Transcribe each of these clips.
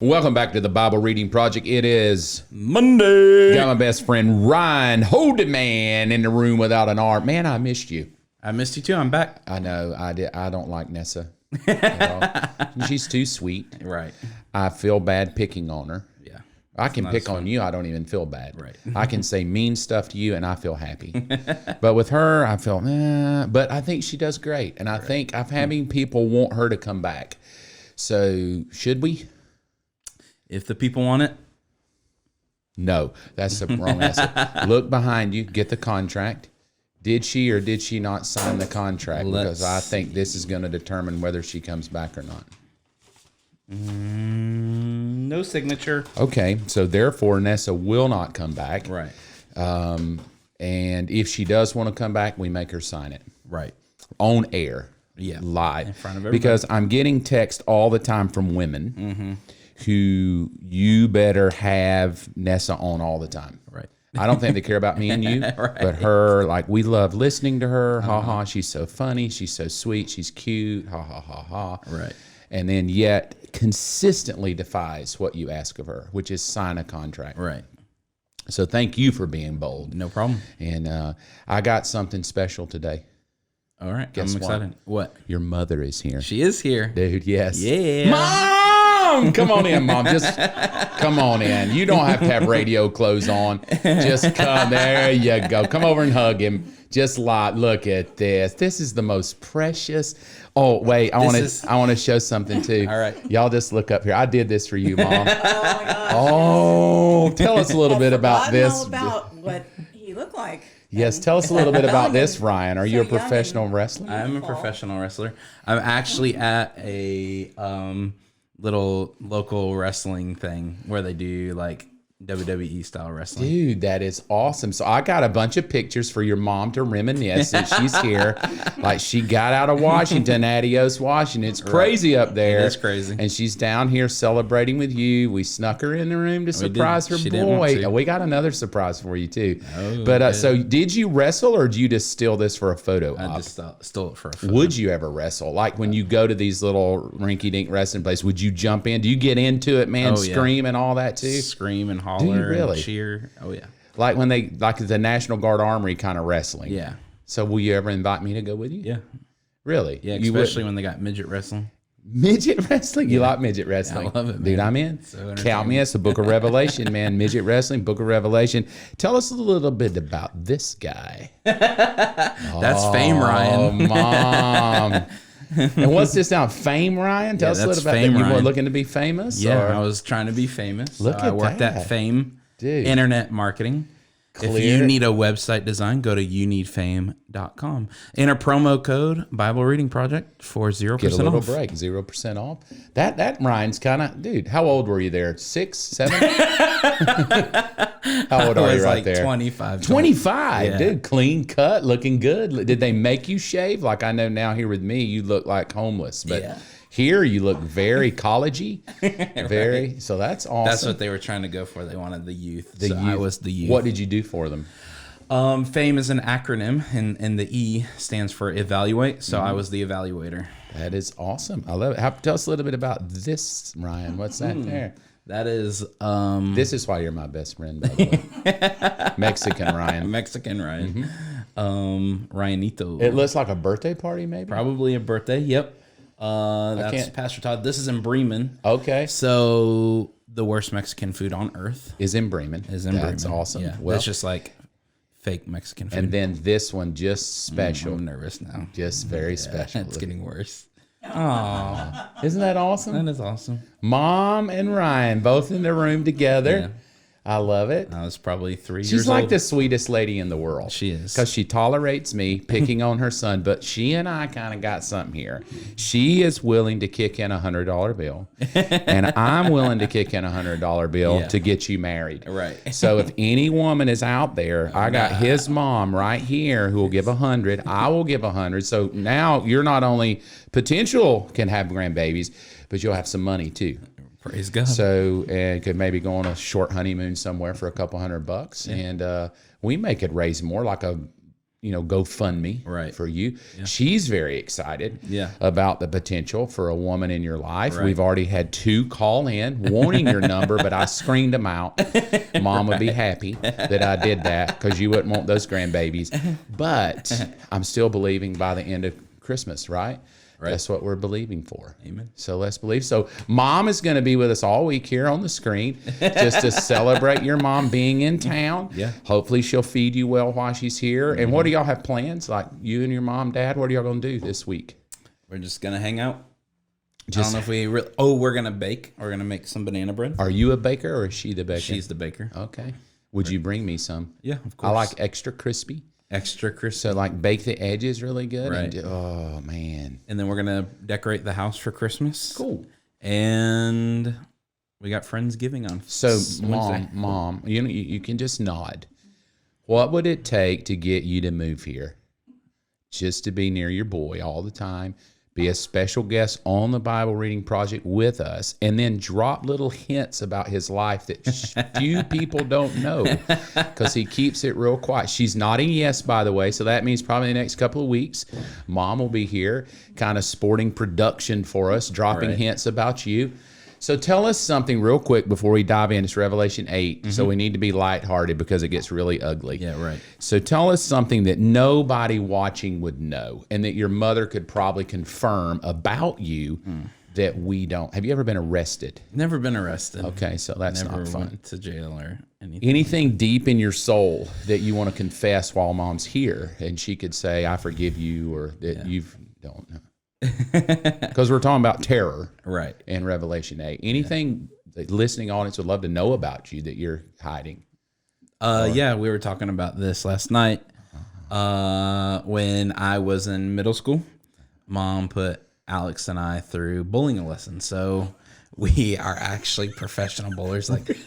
Welcome back to the Bible Reading Project. It is Monday. got my best friend Ryan Holdeman in the room without an arm. Man, I missed you. I missed you too. I'm back. I know. I did. I don't like Nessa at all. She's too sweet. Right. I feel bad picking on her. Yeah. I can pick on you. I don't even feel bad. Right. I can say mean stuff to you and I feel happy. But with her, I feel, but I think she does great. And I think I'm having people want her to come back. So should we? If the people want it. No, that's the wrong answer. Look behind you. Get the contract. Did she or did she not sign the contract? Because I think this is going to determine whether she comes back or not. No signature. Okay, so therefore Nessa will not come back. Right. And if she does want to come back, we make her sign it Right. on air. Yeah. Live. In front of everybody. Because I'm getting text all the time from women who you better have Nessa on all the time. Right. I don't think they care about me and you, but her, like, we love listening to her. Ha ha. She's so funny. She's so sweet. She's cute. Ha ha ha ha. Right. And then yet consistently defies what you ask of her, which is sign a contract. Right. So thank you for being bold. No problem. And I got something special today. All right. Guess I'm excited. What? Your mother is here. She is here. Dude, yes. Yeah. Mom! Come on in, Mom. Just come on in. You don't have to have radio clothes on. Just come. There you go. Come over and hug him. Just look at this. This is the most precious. Oh, wait. I want to show something too. All right. Y'all just look up here. I did this for you, Mom. Oh my gosh. Oh, tell us a little bit about this. All about what he looked like. Yes, tell us a little bit about this, Ryan. Are you a So young professional and- wrestler? I'm a professional wrestler. I'm actually at a little local wrestling thing where they do like WWE style wrestling. Dude, that is awesome. So I got a bunch of pictures for your mom to reminisce that she's here. Like she got out of Washington, Adios, Washington. It's crazy up there. It is crazy. And she's down here celebrating with you. We snuck her in the room to surprise her She didn't want boy. to. We got another surprise for you too. Oh, But good. so did you wrestle or did you just steal this for a photo I op? just stole it for a photo. Would you ever wrestle? Like when you go to these little rinky-dink wrestling places, would you jump in? Do you get into it, man? Oh, yeah. Scream and all that too? Scream and holler really? and cheer. Oh yeah. Like when they, like the National Guard Armory kind of wrestling. Yeah. So will you ever invite me to go with you? Yeah. Really? Yeah, You especially when they got midget wrestling. midget wrestling? You like midget wrestling? I love it, Dude, man. I'm in. So entertaining. Count me as the Book of Revelation, man. Midget wrestling, Book of Revelation. Tell us a little bit about this guy. That's Fame Oh, Ryan. Mom. And what's this now? Fame Ryan? Tell Yeah, us a little that's about that. Fame You were Ryan. looking to be famous? Yeah, or- I was trying to be famous. Look I at worked that. at Fame Dude. Internet Marketing. If Clear. you need a website design, go to youneedfame.com. Enter promo code Bible Reading Project for 0% Get a little off. break, 0% off. That Ryan's kind of, dude. How old were you there? 6, 7? How old I are you was right like there? 25. 25, Yeah. dude. Clean cut, looking good. Did they make you shave? Like I know now here with me, you look like homeless, but Yeah. here you look very collegey, very. So that's awesome. That's what they were trying to go for. They wanted the youth. So I youth. was the youth. What did you do for them? Fame is an acronym, and the E stands for evaluate. So Mm-hmm. I was the evaluator. That is awesome. I love it. Tell us a little bit about this, Ryan. What's that there? That is This is why you're my best friend, by the way. Mexican Ryan. Mexican Ryan. Mm-hmm. Ryanito. It looks like a birthday party, maybe. Probably a birthday. Yep. That's can't- Pastor Todd. This is in Bremen. Okay. So the worst Mexican food on earth Is in Bremen. is in That's Bremen. awesome. Yeah. Well, That's just like fake Mexican food. and then this one just special. I'm nervous now. Just very special. It's getting worse. Isn't that awesome? That is awesome. Mom and Ryan both in the room together. Yeah. I love it. I was probably 3 years She's like old. the sweetest lady in the world. She is. Because she tolerates me picking on her son, but she and I kind of got something here. She is willing to kick in $100 bill, and I'm willing to kick in $100 bill Yeah. to get you married. Right. So if any woman is out there, I got his mom right here who will give 100. I will give 100. So now you're not only potential can have grandbabies, but you'll have some money too. Praise God. So, and could maybe go on a short honeymoon somewhere for a couple $100, and we may could raise more, like a GoFundMe Right. for you. She's very excited Yeah. about the potential for a woman in your life. Right. We've already had 2 call in wanting your number, but I screened them out. Mom would be happy that I did that because you wouldn't want those grandbabies. But I'm still believing by the end of Christmas, right? Right. That's what we're believing for. Amen. So let's believe. So Mom is going to be with us all week here on the screen just to celebrate your mom being in town. Yeah. Hopefully she'll feed you well while she's here. And what do y'all have plans? Like you and your mom, dad, what are y'all going to do this week? We're just gonna hang out. I Just- don't know if we really. Oh, we're gonna bake. We're gonna make some banana bread. Are you a baker or is she the baker? She's the baker. Okay. Would you bring me some? Yeah, of course. I like extra crispy. extra crispy. So like bake the edges really good. Right. And oh man. And then we're gonna decorate the house for Christmas. Cool. And we got Friendsgiving on. So Wednesday. mom, you can just nod. What would it take to get you to move here? Just to be near your boy all the time, be a special guest on the Bible reading project with us, and then drop little hints about his life that few people don't know because he keeps it real quiet. She's nodding yes, by the way, so that means probably the next couple of weeks, Mom will be here, kind of sporting production for us, dropping Right. hints about you. So tell us something real quick before we dive in. It's Revelation 8, so we need to be lighthearted because it gets really ugly. Yeah, right. So tell us something that nobody watching would know and that your mother could probably confirm about you that we don't. Have you ever been arrested? Never been arrested. Okay, so that's Never not fun. went to jail or anything. Anything deep in your soul that you want to confess while Mom's here and she could say, I forgive you, or that you don't know. Because we're talking about terror Right. in Revelation 8. Anything the listening audience would love to know about you that you're hiding? Yeah, we were talking about this last night. When I was in middle school, Mom put Alex and I through bowling lessons. So we are actually professional bowlers. Like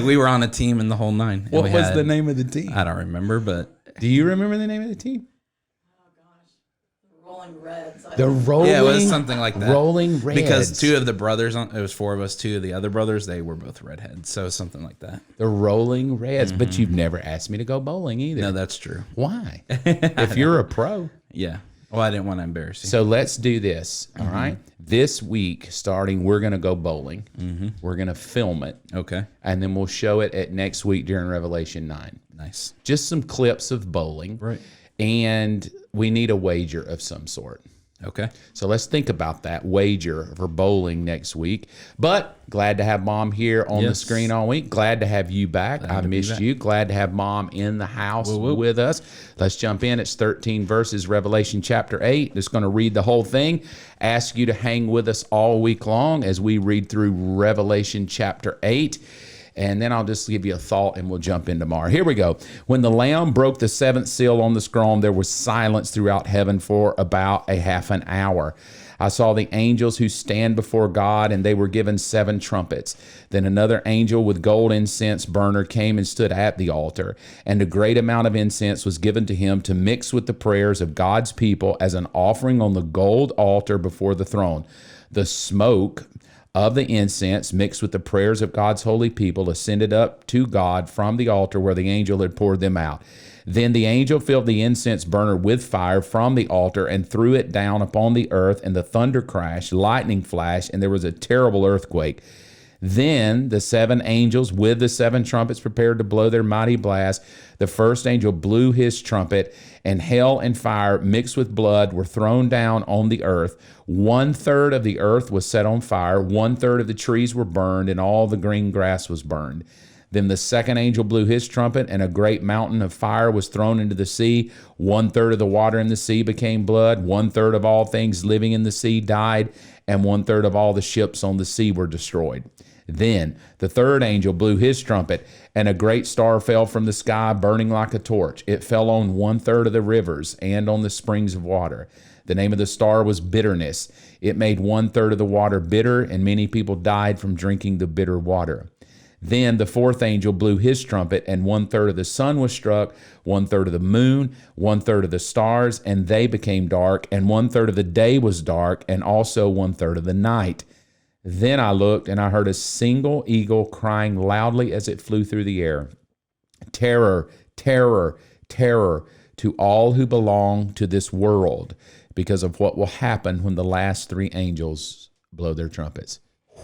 we were on a team in the whole nine. And What we was had- the name of the team? I don't remember, but Do you remember the name of the team? Rolling Reds. The Rolling. yeah, it was something like that. Rolling Reds. Because two of the brothers, it was four of us, two of the other brothers, they were both redheads. So something like that. The Rolling Reds. But you've never asked me to go bowling either. No, that's true. Why? If you're a pro. Yeah. Well, I didn't want to embarrass you. So let's do this. All right. This week, starting, we're going to go bowling. We're going to film it. Okay. And then we'll show it at next week during Revelation 9. Nice. Just some clips of bowling. Right. And we need a wager of some sort. Okay. So let's think about that wager for bowling next week. But glad to have Mom here on the Yes. screen all week. Glad to have you back. I to be missed back. you. Glad to have Mom in the house whoop. with us. Let's jump in. It's 13 verses, Revelation chapter 8. Just going to read the whole thing. Ask you to hang with us all week long as we read through Revelation chapter 8. And then I'll just give you a thought and we'll jump in tomorrow. Here we go. When the Lamb broke the seventh seal on the scroll, there was silence throughout heaven for about a half an hour. I saw the angels who stand before God, and they were given 7 trumpets. Then another angel with gold incense burner came and stood at the altar, and a great amount of incense was given to him to mix with the prayers of God's people as an offering on the gold altar before the throne. The smoke of the incense mixed with the prayers of God's holy people ascended up to God from the altar where the angel had poured them out. Then the angel filled the incense burner with fire from the altar and threw it down upon the earth, and the thunder crashed, lightning flashed, and there was a terrible earthquake. Then the 7 angels with the 7 trumpets prepared to blow their mighty blast. The first angel blew his trumpet, and hell and fire mixed with blood were thrown down on the earth. 1/3 of the earth was set on fire, 1/3 of the trees were burned, and all the green grass was burned. Then the second angel blew his trumpet, and a great mountain of fire was thrown into the sea. 1/3 of the water in the sea became blood. 1/3 of all things living in the sea died, and 1/3 of all the ships on the sea were destroyed. Then the third angel blew his trumpet, and a great star fell from the sky, burning like a torch. It fell on 1/3 of the rivers and on the springs of water. The name of the star was Bitterness. It made 1/3 of the water bitter, and many people died from drinking the bitter water. Then the fourth angel blew his trumpet, and 1/3 of the sun was struck, 1/3 of the moon, 1/3 of the stars, and they became dark, and 1/3 of the day was dark, and also 1/3 of the night. Then I looked, and I heard a single eagle crying loudly as it flew through the air. Terror, terror, terror to all who belong to this world because of what will happen when the last three angels blow their trumpets.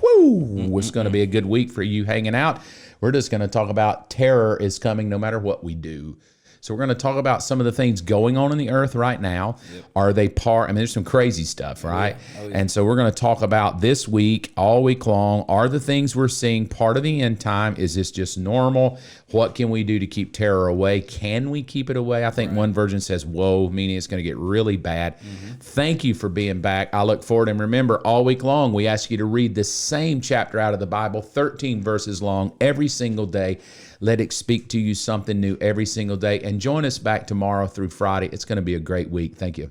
Whoo! It's going to be a good week for you hanging out. We're just going to talk about terror is coming no matter what we do. So we're going to talk about some of the things going on in the earth right now. Are they there's some crazy stuff, right? And so we're going to talk about this week, all week long. Are the things we're seeing part of the end time? Is this just normal? What can we do to keep terror away? Can we keep it away? I think one version says, whoa, meaning it's going to get really bad. Thank you for being back. I look forward. And remember, all week long, we ask you to read the same chapter out of the Bible, 13 verses long, every single day. Let it speak to you something new every single day. And join us back tomorrow through Friday. It's going to be a great week. Thank you.